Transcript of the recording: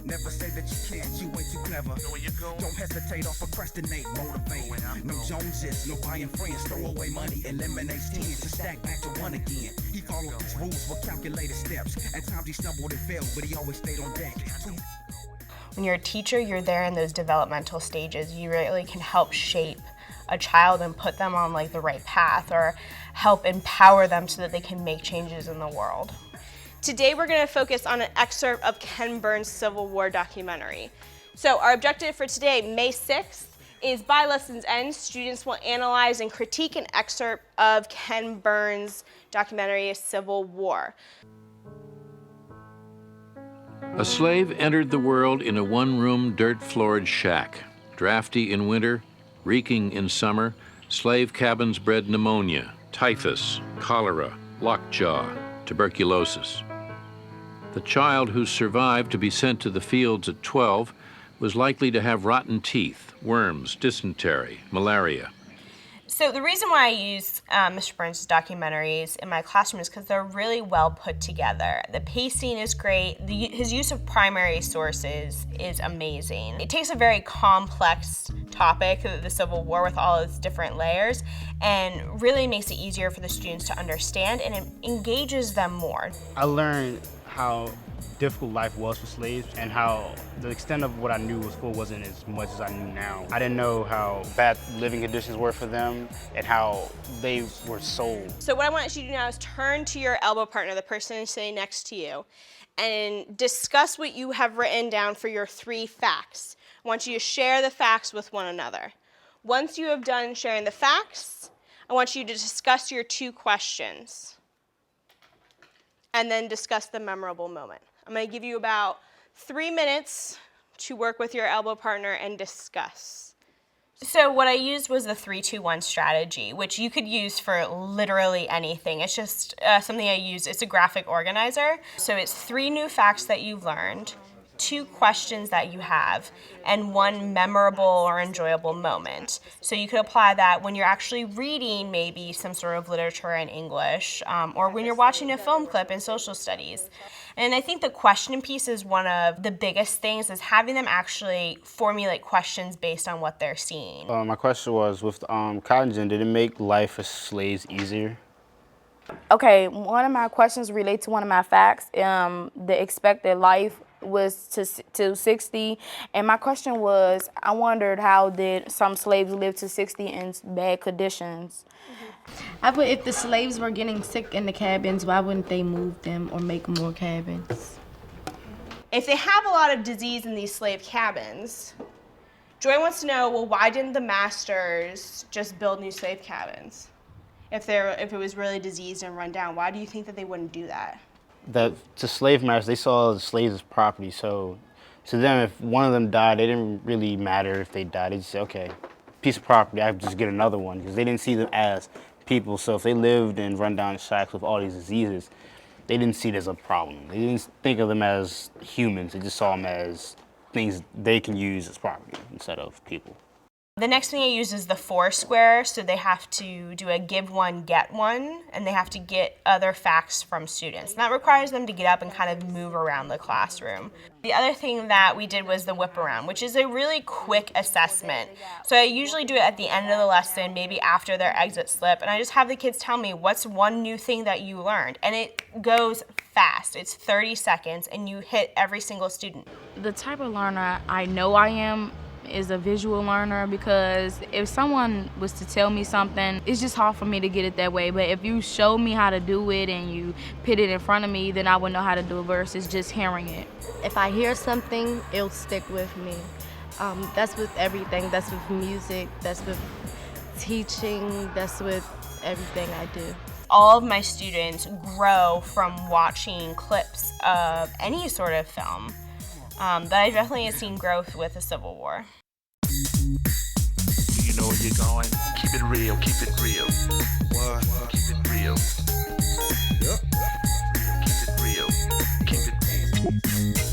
Never say that you can't, you ain't too clever. Don't hesitate or procrastinate, motivate. No Joneses, no buying friends, throw away money, eliminates 10 to stack back to 1 again. He followed these rules with calculated steps. At times he stumbled and fell, but he always stayed on deck. When you're a teacher, you're there in those developmental stages. You really can help shape a child and put them on like the right path, or help empower them so that they can make changes in the world. Today we're going to focus on an excerpt of Ken Burns' Civil War documentary. So our objective for today, May 6th, is by lesson's end, students will analyze and critique an excerpt of Ken Burns' documentary, Civil War. A slave entered the world in a one-room, dirt-floored shack. Drafty in winter, reeking in summer, slave cabins bred pneumonia, typhus, cholera, lockjaw, tuberculosis. The child who survived to be sent to the fields at 12 was likely to have rotten teeth, worms, dysentery, malaria. So the reason why I use Mr. Burns' documentaries in my classroom is because they're really well put together. The pacing is great. His use of primary sources is amazing. It takes a very complex topic, the Civil War, with all its different layers, and really makes it easier for the students to understand, and it engages them more. I learned how difficult life was for slaves, and how the extent of what I knew was full wasn't as much as I knew now. I didn't know how bad living conditions were for them and how they were sold. So what I want you to do now is turn to your elbow partner, the person sitting next to you, and discuss what you have written down for your 3 facts. I want you to share the facts with one another. Once you have done sharing the facts, I want you to discuss your 2 questions, and then discuss the memorable moment. I'm going to give you about 3 minutes to work with your elbow partner and discuss. So what I used was the 3-2-1 strategy, which you could use for literally anything. It's just something I use. It's a graphic organizer. So it's 3 new facts that you've learned, 2 questions that you have, and 1 memorable or enjoyable moment. So you could apply that when you're actually reading maybe some sort of literature in English, or when you're watching a film clip in social studies. And I think the question piece is one of the biggest things, is having them actually formulate questions based on what they're seeing. My question was, with cotton gin, did it make life for slaves easier? Okay, one of my questions relate to one of my facts. The expected life was to 60, and my question was, I wondered how did some slaves live to 60 in bad conditions. I put, if the slaves were getting sick in the cabins, why wouldn't they move them or make more cabins? If they have a lot of disease in these slave cabins, Joy wants to know, well, why didn't the masters just build new slave cabins? If it was really diseased and run down, why do you think that they wouldn't do that? That to slave masters, they saw the slaves as property, so to them, if one of them died, it didn't really matter if they died. They just said, okay, piece of property, I have to just get another one, because they didn't see them as people. So if they lived in rundown shacks with all these diseases, they didn't see it as a problem. They didn't think of them as humans. They just saw them as things they can use as property instead of people. The next thing I use is the 4 square, so they have to do a give one, get one, and they have to get other facts from students. And that requires them to get up and kind of move around the classroom. The other thing that we did was the whip around, which is a really quick assessment. So I usually do it at the end of the lesson, maybe after their exit slip, and I just have the kids tell me, what's one new thing that you learned? And it goes fast. It's 30 seconds, and you hit every single student. The type of learner I know I am is a visual learner, because if someone was to tell me something, it's just hard for me to get it that way. But if you show me how to do it and you put it in front of me, then I would know how to do it versus just hearing it. If I hear something, it'll stick with me. That's with everything. That's with music. That's with teaching. That's with everything I do. All of my students grow from watching clips of any sort of film. But I definitely have seen growth with the Civil War. You know where you're going. Keep it real, keep it real. What? Keep it real. Yep. Keep it real, keep it real.